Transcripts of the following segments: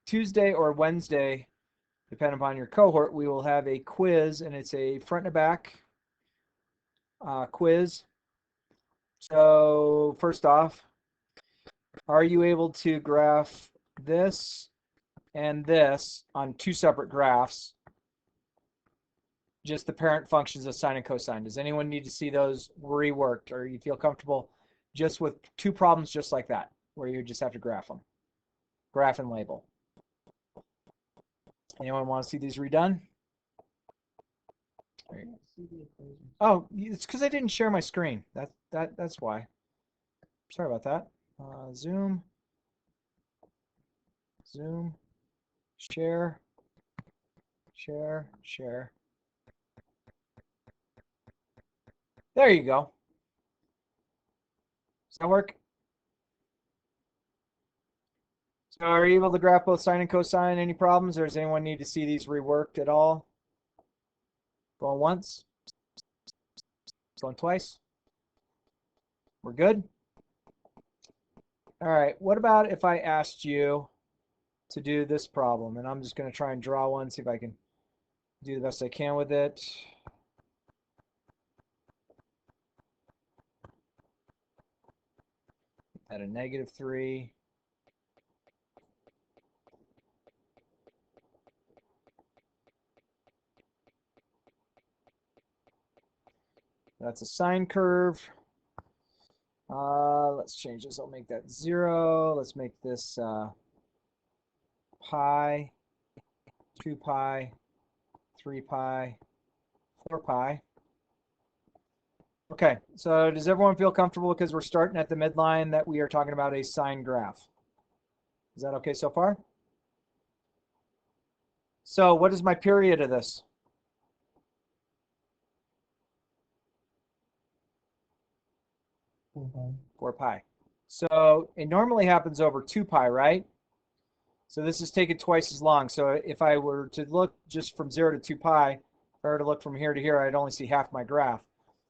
Tuesday or Wednesday, depending upon your cohort, we will have a quiz, and it's a front and back quiz. So first off, are you able to graph this and this on two separate graphs? Just the parent functions of sine and cosine. Does anyone need to see those reworked, or you feel comfortable just with two problems just like that, where you just have to graph them? Graph and label. Anyone want to see these redone? Oh, it's because I didn't share my screen. That's why. Sorry about that. Zoom, share, share. There you go. Does that work? So are you able to graph both sine and cosine? Any problems, or does anyone need to see these reworked at all? Going once? Going twice? We're good? All right, what about if I asked you to do this problem? And I'm just going to try and draw one, see if I can do the best I can with it. At a -3. That's a sine curve. Let's change this. I'll make that 0. Let's make this pi, 2 pi, 3 pi, 4 pi. Okay, so does everyone feel comfortable because we're starting at the midline that we are talking about a sine graph? Is that okay so far? So what is my period of this? 4 pi. 4 pi. So it normally happens over 2 pi, right? So this is taking twice as long. So if I were to look just from 0 to 2 pi, if I were to look from here to here, I'd only see half my graph.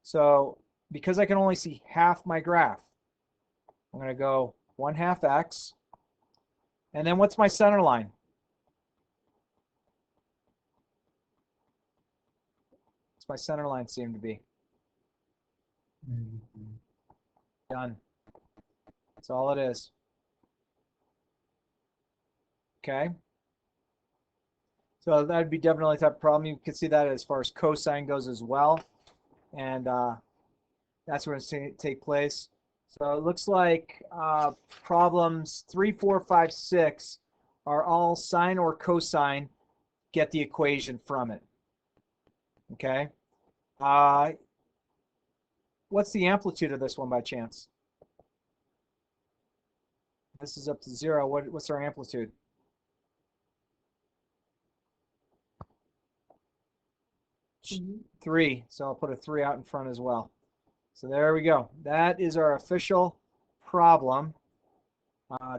So because I can only see half my graph, I'm going to go 1/2 x. And then what's my center line? What's my center line seem to be? Done. That's all it is. Okay. So that'd be definitely a type of problem. You can see that as far as cosine goes as well. And that's where it's going to take place. So it looks like problems 3, 4, 5, 6 are all sine or cosine. Get the equation from it. Okay. What's the amplitude of this one by chance? This is up to 0. What's our amplitude? Three. So I'll put a 3 out in front as well. So there we go. That is our official problem.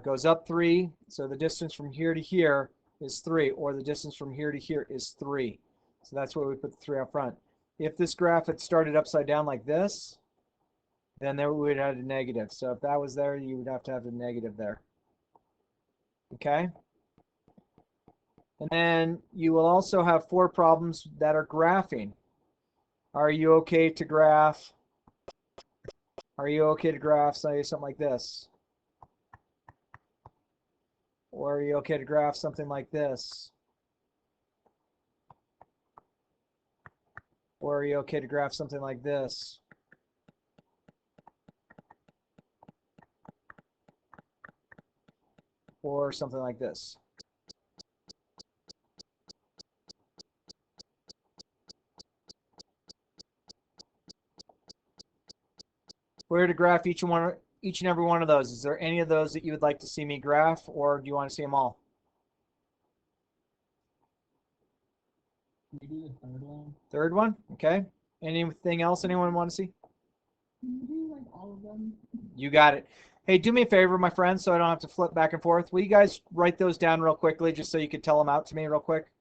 Goes up 3. So the distance from here to here is 3, or the distance from here to here is 3. So that's where we put the 3 up front. If this graph had started upside down like this, then there we would have a negative. So if that was there, you would have to have a negative there. Okay? And then you will also have 4 problems that are graphing. Are you okay to graph? Are you okay to graph, say, something like this? Or are you okay to graph something like this? Or are you okay to graph something like this? Or something like this? Where to graph each and every one of those? Is there any of those that you would like to see me graph, or do you want to see them all? Maybe the third one. Third one? Okay. Anything else anyone want to see? Maybe like all of them. You got it. Hey, do me a favor, my friends, so I don't have to flip back and forth. Will you guys write those down real quickly just so you can tell them out to me real quick?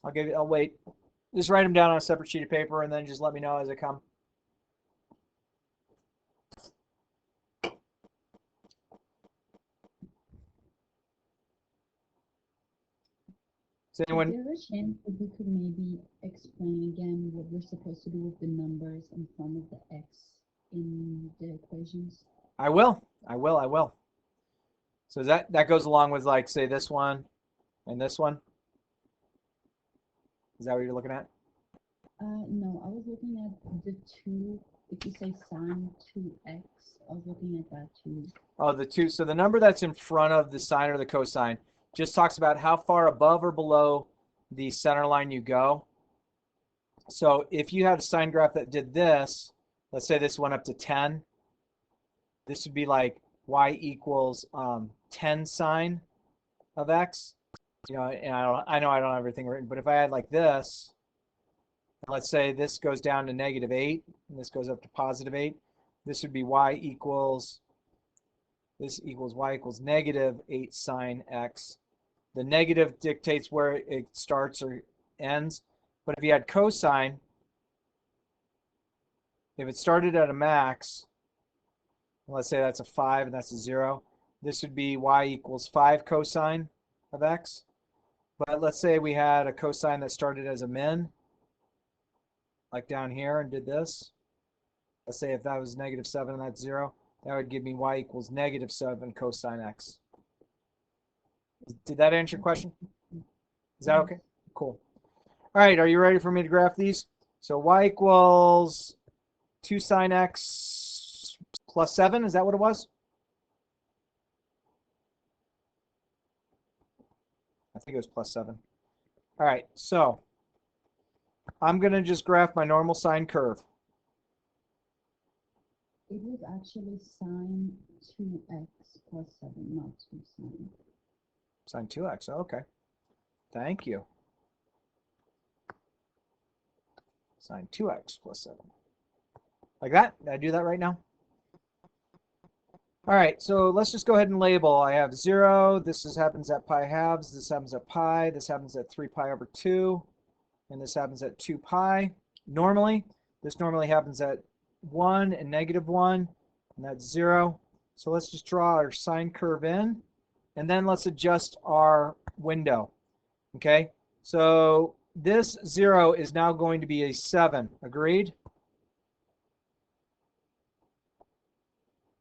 I'll wait. Just write them down on a separate sheet of paper and then just let me know as they come. So Is anyone, there a chance that we could maybe explain again what we're supposed to do with the numbers in front of the x in the equations? I will. So that goes along with, like, say, this one and this one. Is that what you're looking at? No, I was looking at the two. If you say sine 2x, I was looking at that too. Oh, the two. So the number that's in front of the sine or the cosine just talks about how far above or below the center line you go. So if you had a sine graph that did this, let's say this went up to 10, this would be like y equals 10 sine of x. You know, and I know I don't have everything written, but if I had like this, let's say this goes down to -8 and this goes up to +8, this would be y equals -8 sine x. The negative dictates where it starts or ends. But if you had cosine, if it started at a max, let's say that's a 5 and that's a 0, this would be y equals 5 cosine of x. But let's say we had a cosine that started as a min, like down here, and did this. Let's say if that was -7 and that's 0, that would give me y equals -7 cosine x. Did that answer your question? Is that okay? Cool. All right, are you ready for me to graph these? So y equals 2 sine x plus 7, is that what it was? I think it was plus 7. All right, so I'm going to just graph my normal sine curve. It was actually sine 2x plus 7, not 2 sine. Sine 2x, okay. Thank you. Sine 2x plus 7. Like that? Did I do that right now? All right, so let's just go ahead and label. I have 0. This happens at pi halves. This happens at pi. This happens at 3 pi over 2. And this happens at 2 pi. This normally happens at 1 and -1. And that's 0. So let's just draw our sine curve in. And then let's adjust our window. Okay? So this 0 is now going to be a 7. Agreed?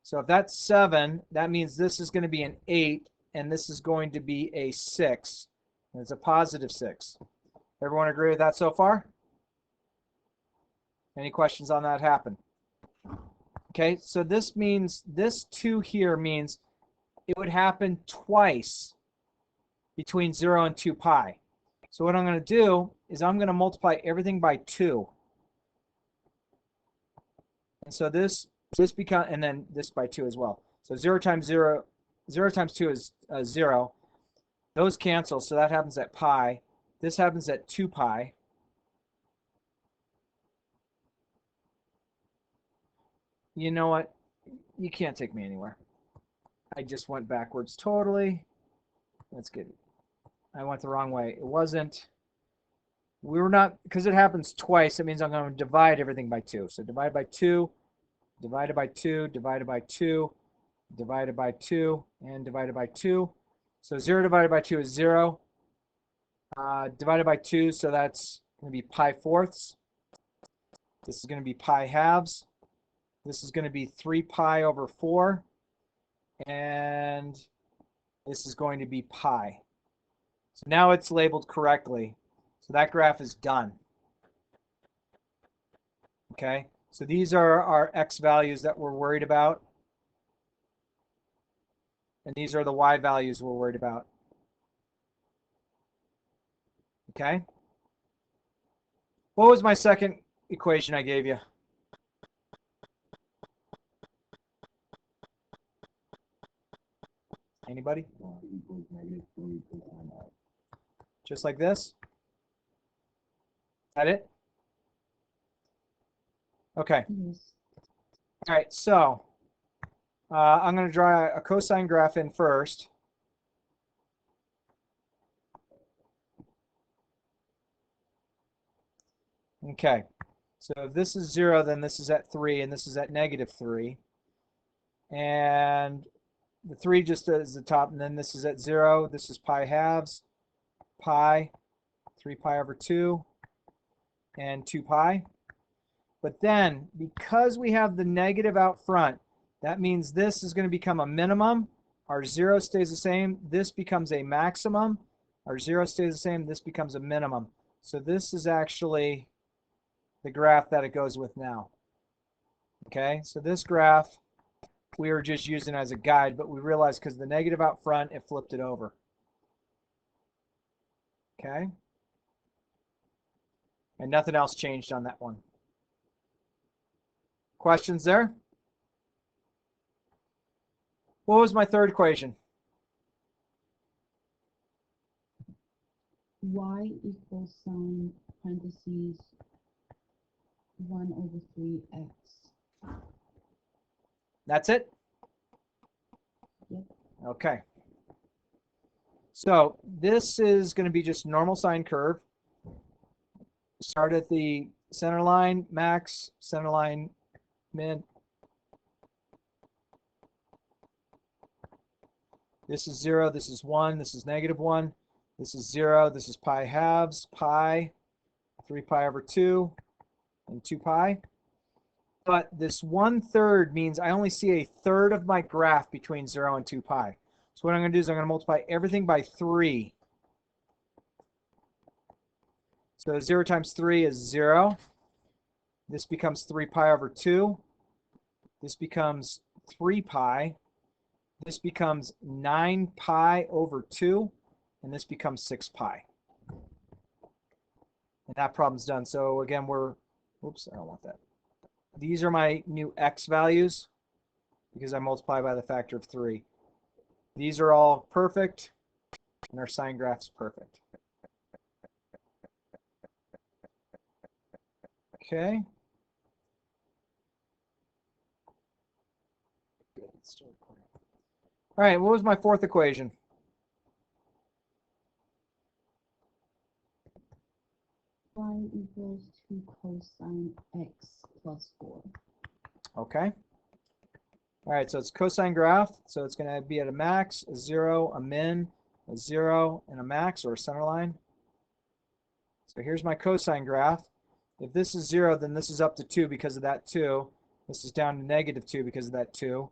So if that's 7, that means this is going to be an 8, and this is going to be a 6. And it's a positive 6. Everyone agree with that so far? Any questions on that happen? Okay, so this means this 2 here means it would happen twice between 0 and 2 pi. So what I'm going to do is I'm going to multiply everything by 2. And so this becomes, and then this by 2 as well. So 0 times 0 times 2 is 0. Those cancel, so that happens at pi. This happens at 2 pi. You know what? You can't take me anywhere. I just went backwards totally. Let's get it. I went the wrong way. It wasn't. We were not, because it happens twice, it means I'm going to divide everything by 2. So divide by 2, divided by 2, divided by 2, divided by 2, and divided by 2. So 0 divided by 2 is 0. Divided by 2, so that's going to be pi fourths. This is going to be pi halves. This is going to be 3 pi over 4. And this is going to be pi. So now it's labeled correctly. So that graph is done. Okay, so these are our x values that we're worried about. And these are the y values we're worried about. Okay? What was my second equation I gave you? Anybody? Just like this? Is that it? Okay. Yes. All right, so I'm going to draw a cosine graph in first. Okay, so if this is 0, then this is at 3, and this is at -3. And the 3 just is the top, and then this is at 0. This is pi halves, pi. 3 pi over 2, and 2 pi. But then, because we have the negative out front, that means this is going to become a minimum. Our 0 stays the same. This becomes a maximum. Our 0 stays the same. This becomes a minimum. So this is actually the graph that it goes with now. Okay, so this graph we were just using as a guide, but we realized because the negative out front, it flipped it over. Okay, and nothing else changed on that one. Questions there? What was my third equation? Y equals sine parentheses 1 over 3x. That's it? Yep. Okay. So this is going to be just normal sine curve. Start at the center line, max, center line, min. This is 0, this is 1, this is -1, this is 0, this is pi halves, pi, 3 pi over 2, and 2 pi. But this 1/3 means I only see a third of my graph between 0 and 2 pi. So what I'm going to do is I'm going to multiply everything by 3. So 0 times 3 is 0. This becomes 3 pi over 2. This becomes 3 pi. This becomes 9 pi over 2. And this becomes 6 pi. And that problem's done. So again, oops, I don't want that. These are my new x values because I multiply by the factor of 3. These are all perfect, and our sine graph's perfect. Okay. All right, what was my fourth equation? Y equals 2 cosine x plus 4. Okay. All right, so it's cosine graph. So it's going to be at a max, a 0, a min, a 0, and a max, or a center line. So here's my cosine graph. If this is 0, then this is up to 2 because of that 2. This is down to -2 because of that 2.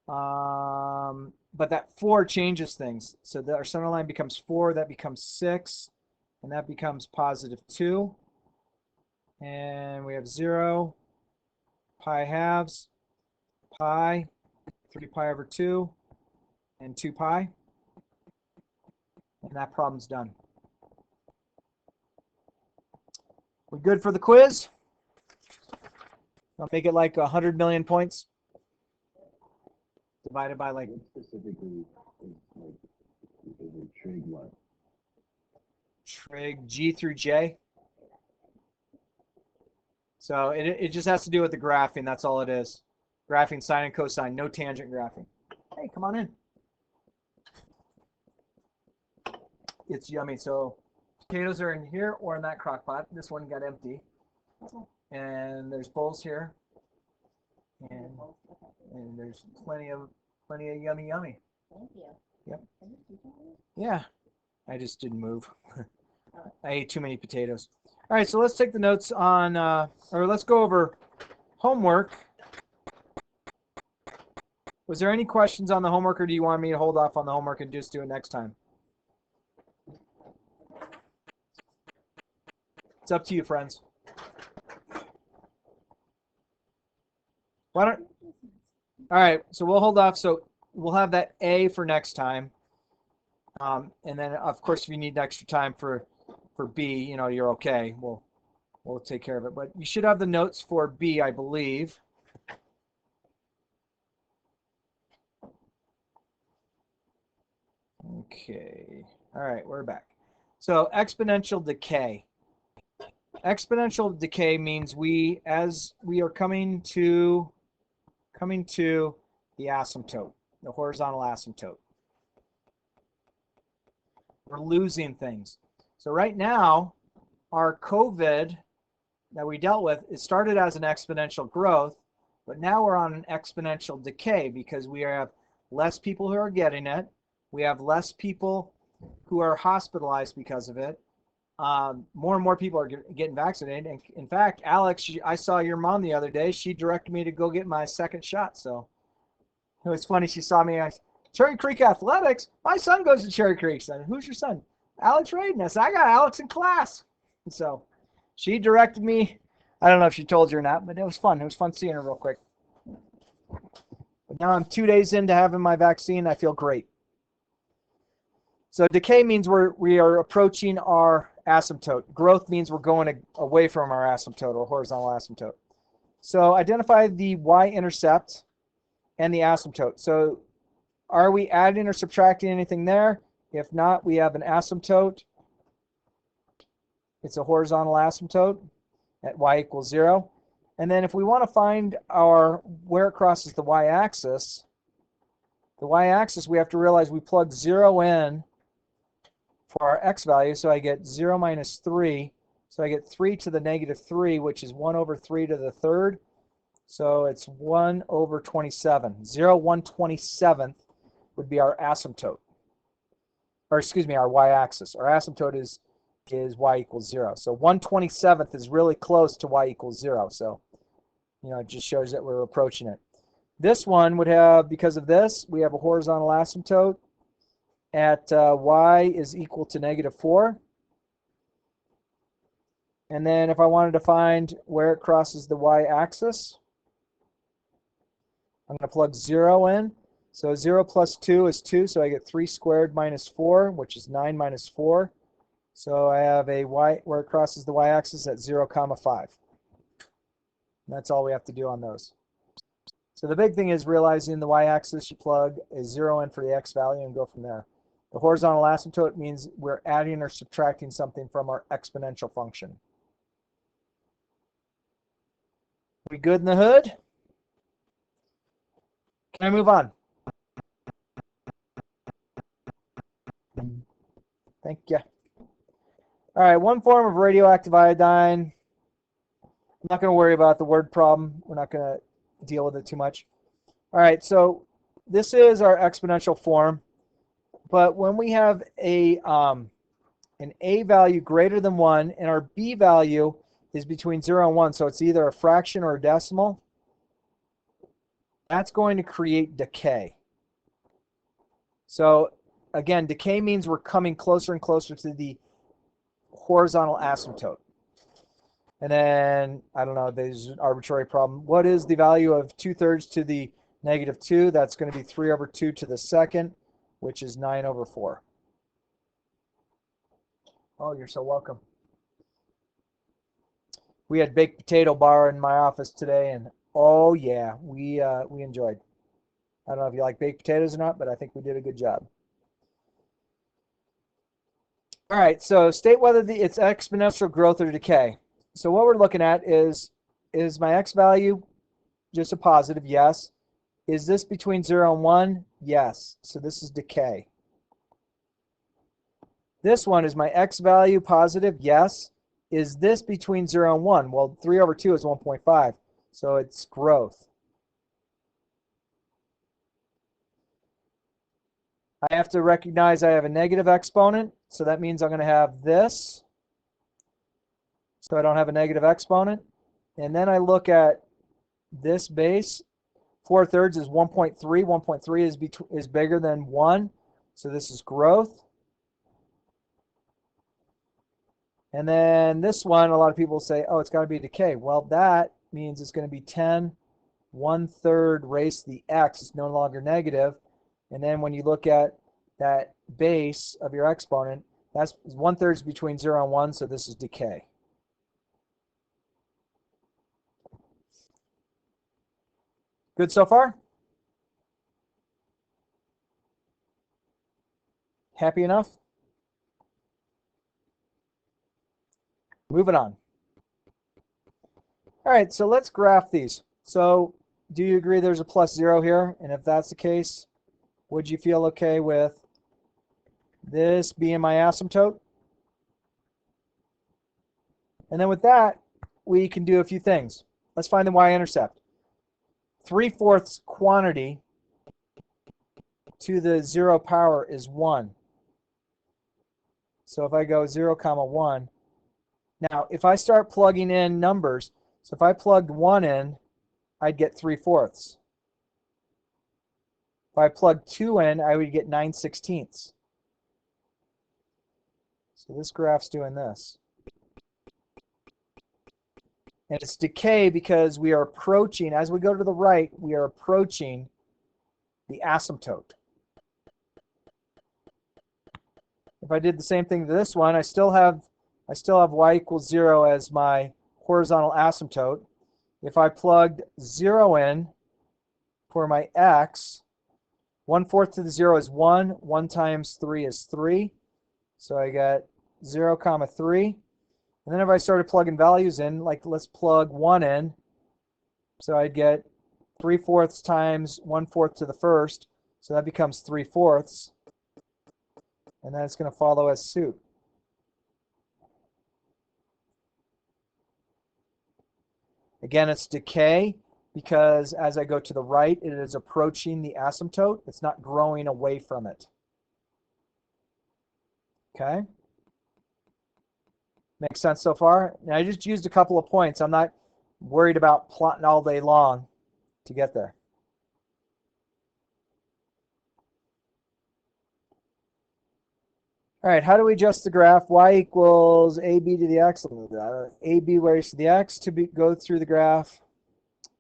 But that 4 changes things. So our center line becomes 4, that becomes 6, and that becomes +2. And we have 0, pi halves, pi, 3 pi over 2, and 2 pi. And that problem's done. We good for the quiz? I'll make it like 100 million points. Divided by like... What specifically is it trig what? Trig G through J. So it just has to do with the graphing. That's all it is. Graphing sine and cosine. No tangent graphing. Hey, come on in. It's yummy. So potatoes are in here or in that crock pot. This one got empty. And there's bowls here. And there's plenty of yummy. Thank you. Yep. Yeah. I just didn't move. I ate too many potatoes. All right, so let's take the notes on, or let's go over homework. Was there any questions on the homework, or do you want me to hold off on the homework and just do it next time? It's up to you, friends. Why don't? All right, so we'll hold off. So we'll have that A for next time, and then of course if you need extra time for B, you know, you're okay. We'll take care of it. But you should have the notes for B, I believe. Okay. All right, we're back. So exponential decay. Exponential decay means as we are coming to the asymptote, the horizontal asymptote. We're losing things. So right now, our COVID that we dealt with, it started as an exponential growth, but now we're on an exponential decay because we have less people who are getting it. We have less people who are hospitalized because of it. more and more people are getting vaccinated. And in fact, Alex, I saw your mom the other day. She directed me to go get my second shot. So it was funny. She saw me. Cherry Creek Athletics. My son goes to Cherry Creek. I said, who's your son? Alex Raiden. I said, I got Alex in class. And so she directed me. I don't know if she told you or not, but it was fun. It was fun seeing her real quick. But now I'm 2 days into having my vaccine. I feel great. So decay means we are approaching our asymptote. Growth means we're going away from our asymptote or horizontal asymptote. So identify the y-intercept and the asymptote. So are we adding or subtracting anything there? If not, we have an asymptote. It's a horizontal asymptote at y equals 0. And then if we want to find where it crosses the y-axis, we have to realize we plug 0 in for our x value, so I get 0 minus 3. So I get 3 to the negative 3, which is 1 over 3 to the third. So it's 1 over 27. 0, 1/27th would be our asymptote. Or excuse me, our y-axis. Our asymptote is y equals 0. So 1/27th is really close to y equals 0. So, it just shows that we're approaching it. This one would have, because of this, we have a horizontal asymptote at y is equal to negative 4. And then if I wanted to find where it crosses the y-axis, I'm going to plug 0 in. So 0 plus 2 is 2, so I get 3 squared minus 4, which is 9 minus 4. So I have a y where it crosses the y-axis at 0, 5. And that's all we have to do on those. So the big thing is realizing the y-axis, you plug a 0 in for the x value and go from there. The horizontal asymptote means we're adding or subtracting something from our exponential function. We good in the hood? Can I move on? Thank you. All right, one form of radioactive iodine. I'm not going to worry about the word problem. We're not going to deal with it too much. All right, so this is our exponential form. But when we have an a value greater than 1 and our b value is between 0 and 1, so it's either a fraction or a decimal, that's going to create decay. So again, decay means we're coming closer and closer to the horizontal asymptote. And then, I don't know, there's an arbitrary problem. What is the value of 2/3 to the negative 2? That's going to be 3 over 2 to the second, which is 9 over 4. Oh, you're so welcome. We had baked potato bar in my office today, and oh yeah, we enjoyed. I don't know if you like baked potatoes or not, but I think we did a good job. All right, so state whether it's exponential growth or decay. So what we're looking at is my x value just a positive? Yes. Is this between 0 and 1? Yes. So this is decay. This one, is my x value positive? Yes. Is this between 0 and 1? Well, 3 over 2 is 1.5, so it's growth. I have to recognize I have a negative exponent, so that means I'm going to have this. So I don't have a negative exponent. And then I look at this base. 4/3 is 1.3. 1.3 is bigger than 1, so this is growth. And then this one, a lot of people say, oh, it's got to be decay. Well, that means it's going to be 10 1/3 raised to the x. It's no longer negative. And then when you look at that base of your exponent, that's 1/3 is between 0 and 1, so this is decay. Good so far? Happy enough? Moving on. All right, so let's graph these. So do you agree there's a plus 0 here? And if that's the case, would you feel okay with this being my asymptote? And then with that, we can do a few things. Let's find the y-intercept. 3/4 quantity to the 0 power is 1. So if I go 0, comma 1, now if I start plugging in numbers, so if I plugged 1 in, I'd get 3/4. If I plugged 2 in, I would get 9/16. So this graph's doing this. And it's decay because we are approaching, as we go to the right, we are approaching the asymptote. If I did the same thing to this one, I still have y equals 0 as my horizontal asymptote. If I plugged 0 in for my x, 1/4 to the 0 is 1. 1 times 3 is 3. So I get 0, comma 3. And then if I started plugging values in, like let's plug 1 in, so I'd get 3/4 times 1/4 to the first, so that becomes 3/4, and then it's going to follow as suit. Again, it's decay because as I go to the right, it is approaching the asymptote. It's not growing away from it. Okay? Makes sense so far? Now, I just used a couple of points. I'm not worried about plotting all day long to get there. All right, how do we adjust the graph? Y equals AB to the x, AB raised to the x to go through the graph.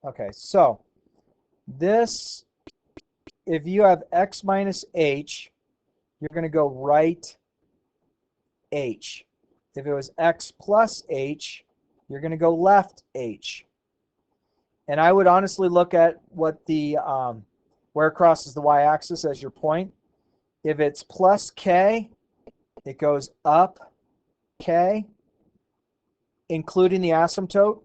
Okay, so this, if you have x minus h, you're going to go right h. If it was x plus h, you're going to go left h. And I would honestly look at what the where it crosses the y-axis as your point. If it's plus k, it goes up k, including the asymptote.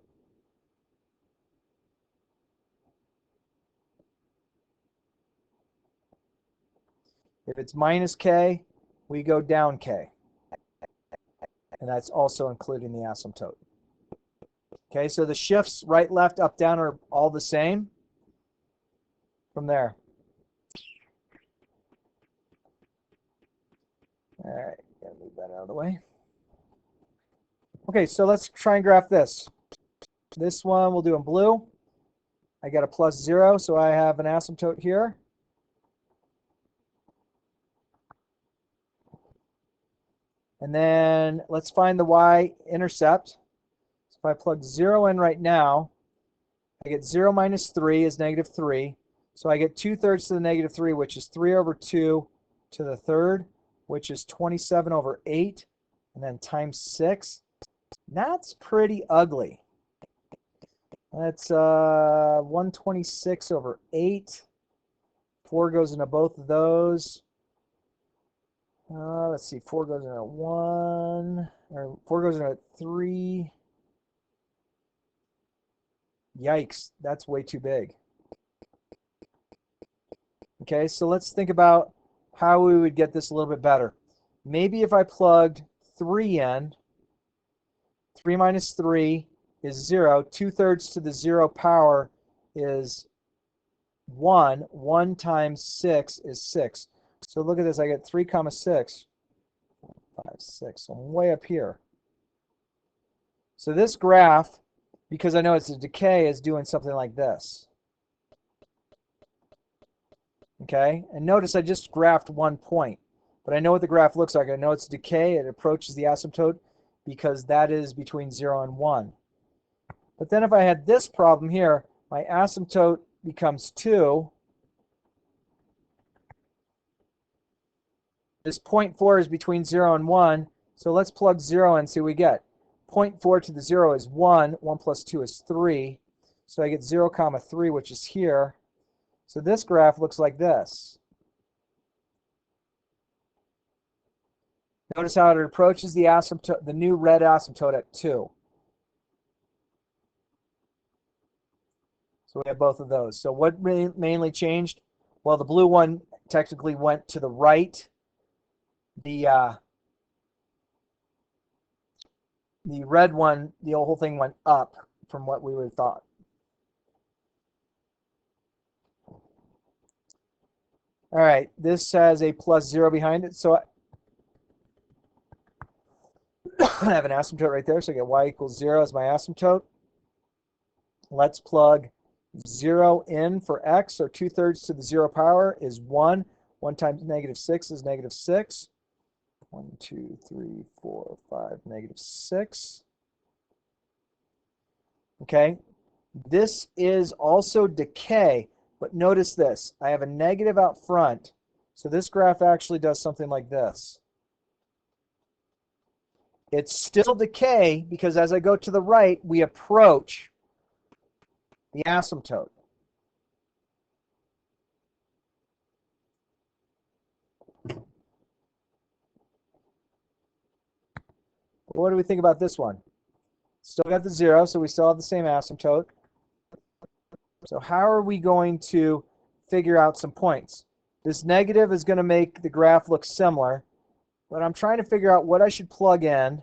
If it's minus k, we go down k. And that's also including the asymptote. Okay, so the shifts right, left, up, down are all the same from there. All right, gotta move that out of the way. Okay, so let's try and graph this. This one we'll do in blue. I got a plus 0, so I have an asymptote here. And then let's find the y-intercept. So if I plug 0 in right now, I get 0 minus 3 is negative 3. So I get 2/3 to the negative 3, which is 3 over 2 to the third, which is 27 over 8, and then times 6. That's pretty ugly. That's 126 over 8. 4 goes into both of those. Let's see, 4 goes into 1, or 4 goes into 3. Yikes, that's way too big. Okay, so let's think about how we would get this a little bit better. Maybe if I plugged 3 in, 3 minus 3 is 0. 2/3 to the 0 power is 1. 1 times 6 is 6. So look at this. I get 3 comma 6. 5, 6. So I'm way up here. So this graph, because I know it's a decay, is doing something like this. Okay? And notice I just graphed 1 point. But I know what the graph looks like. I know it's decay. It approaches the asymptote because that is between 0 and 1. But then if I had this problem here, my asymptote becomes 2. This 0.4 is between 0 and 1. So let's plug 0 and see what we get. 0.4 to the 0 is 1. 1 plus 2 is 3. So I get 0 comma 3, which is here. So this graph looks like this. Notice how it approaches the asymptote, the new red asymptote at 2. So we have both of those. So what mainly changed? Well, the blue one technically went to the right. The red one, the whole thing went up from what we would have thought. All right, this has a plus 0 behind it. So I have an asymptote right there, so I get y equals 0 as my asymptote. Let's plug 0 in for x, so 2/3 to the 0 power is 1. 1 times -6 is -6. 1, 2, 3, 4, 5, -6. Okay, this is also decay, but notice this. I have a negative out front, so this graph actually does something like this. It's still decay because as I go to the right, we approach the asymptote. What do we think about this one? Still got the 0, so we still have the same asymptote. So how are we going to figure out some points? This negative is going to make the graph look similar, but I'm trying to figure out what I should plug in.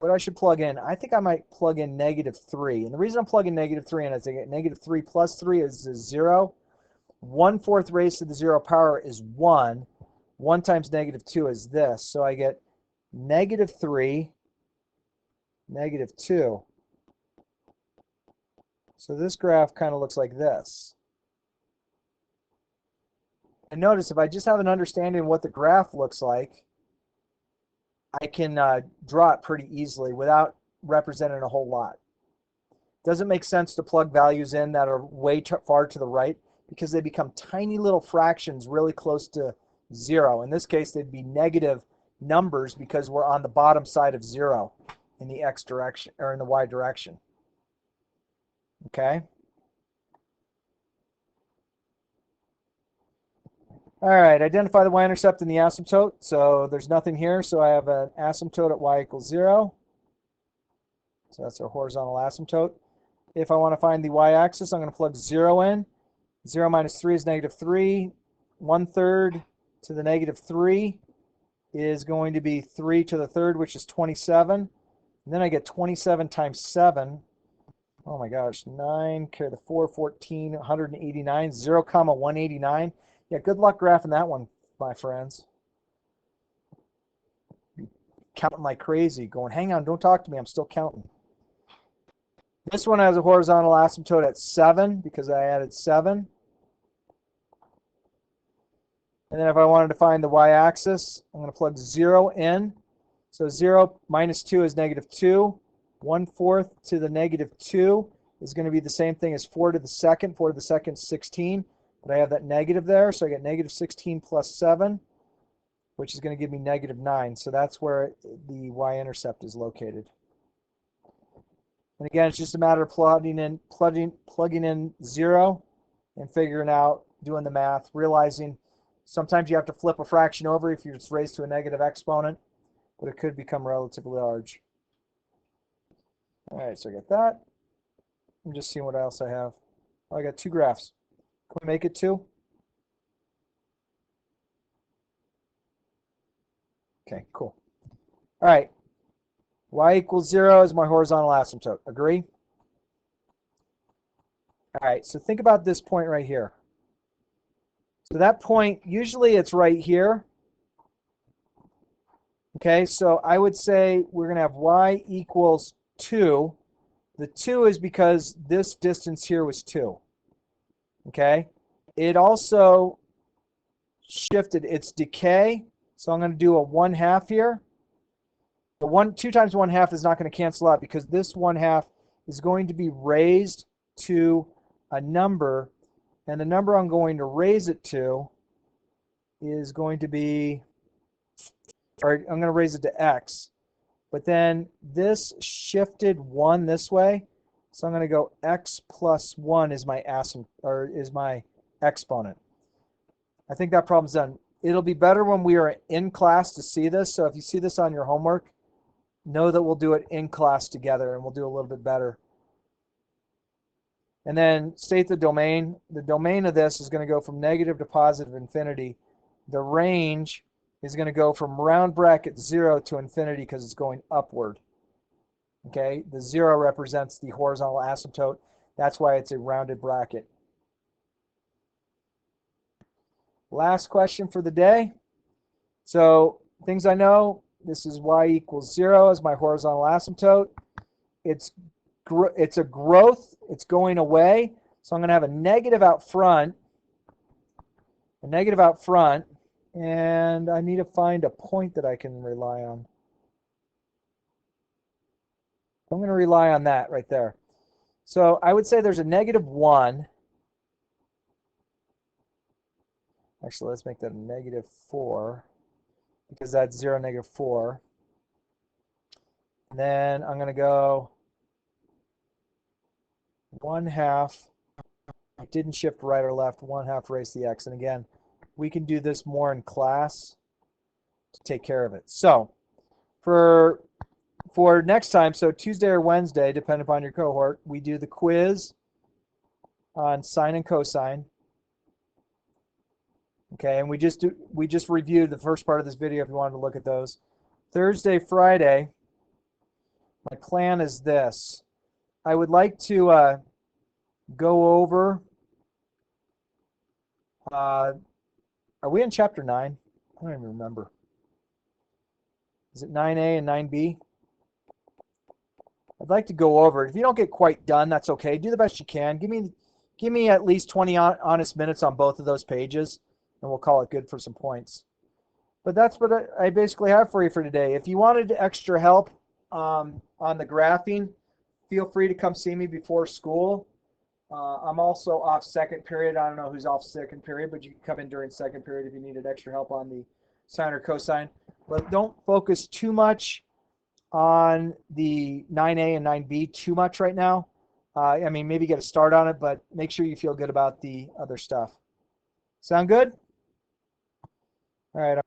I think I might plug in -3. And the reason I'm plugging -3 in is I get -3 plus 3 is 0. 1/4 raised to the 0 power is 1. 1 times -2 is this. So I get -3, -2. So this graph kind of looks like this. And notice if I just have an understanding of what the graph looks like, I can draw it pretty easily without representing a whole lot. Doesn't make sense to plug values in that are way far to the right because they become tiny little fractions really close to 0. In this case, they'd be negative numbers because we're on the bottom side of 0 in the x direction or in the y direction. Okay? All right, identify the y-intercept and the asymptote. So there's nothing here, so I have an asymptote at y equals 0. So that's our horizontal asymptote. If I want to find the y-axis, I'm going to plug 0 in. 0 minus 3 is -3. 1/3 to the -3 is going to be 3 to the 3rd, which is 27. And then I get 27 times 7. Oh my gosh, 9 carry the 4, 14, 189, 0, 189. Yeah, good luck graphing that one, my friends. Counting like crazy, going, hang on, don't talk to me, I'm still counting. This one has a horizontal asymptote at 7 because I added 7. And then if I wanted to find the y-axis, I'm going to plug 0 in. So 0 minus 2 is -2. 1/4 to the -2 is going to be the same thing as 4 to the second. 4 to the second is 16. But I have that negative there, so I get -16 plus 7, which is going to give me -9. So that's where the y-intercept is located. And again, it's just a matter of plugging in 0 and figuring out, doing the math, realizing sometimes you have to flip a fraction over if it's raised to a negative exponent, but it could become relatively large. All right, so I got that. I'm just seeing what else I have. Oh, I got 2 graphs. Can we make it 2? Okay, cool. All right. Y equals 0 is my horizontal asymptote. Agree? All right, so think about this point right here. So that point, usually it's right here. Okay, so I would say we're going to have y equals 2. The 2 is because this distance here was 2. Okay, it also shifted its decay. So I'm going to do a 1/2 here. The 2 times 1/2 is not going to cancel out because this 1/2 is going to be raised to a number, and the number I'm going to raise it to is going to be, or I'm going to raise it to x. But then this shifted 1 this way, so I'm going to go x plus 1 is my exponent. I think that problem's done. It'll be better when we are in class to see this. So if you see this on your homework, know that we'll do it in class together and we'll do a little bit better. And then state the domain. The domain of this is going to go from negative to positive infinity. The range is going to go from round bracket 0 to infinity because it's going upward. Okay, the 0 represents the horizontal asymptote. That's why it's a rounded bracket. Last question for the day. So things I know, This is y equals 0 as my horizontal asymptote. It's a growth. It's going away. So I'm going to have a negative out front. And I need to find a point that I can rely on. I'm going to rely on that right there. So I would say there's a -1. Actually, let's make that a -4 because that's 0, -4. And then I'm going to go 1/2. I didn't shift right or left. 1/2 raise the x. And again, we can do this more in class to take care of it. So for next time, so Tuesday or Wednesday, depending upon your cohort, we do the quiz on sine and cosine. Okay, and we just reviewed the first part of this video if you wanted to look at those. Thursday, Friday, my plan is this. I would like to go over, are we in chapter 9? I don't even remember. Is it 9a and 9b? I'd like to go over it. If you don't get quite done, that's okay. Do the best you can. Give me at least 20 honest minutes on both of those pages, and we'll call it good for some points. But that's what I basically have for you for today. If you wanted extra help on the graphing, feel free to come see me before school. I'm also off second period. I don't know who's off second period, but you can come in during second period if you needed extra help on the sine or cosine. But don't focus too much on the 9a and 9b too much right now. I mean, maybe get a start on it, but make sure you feel good about the other stuff. Sound good? All right.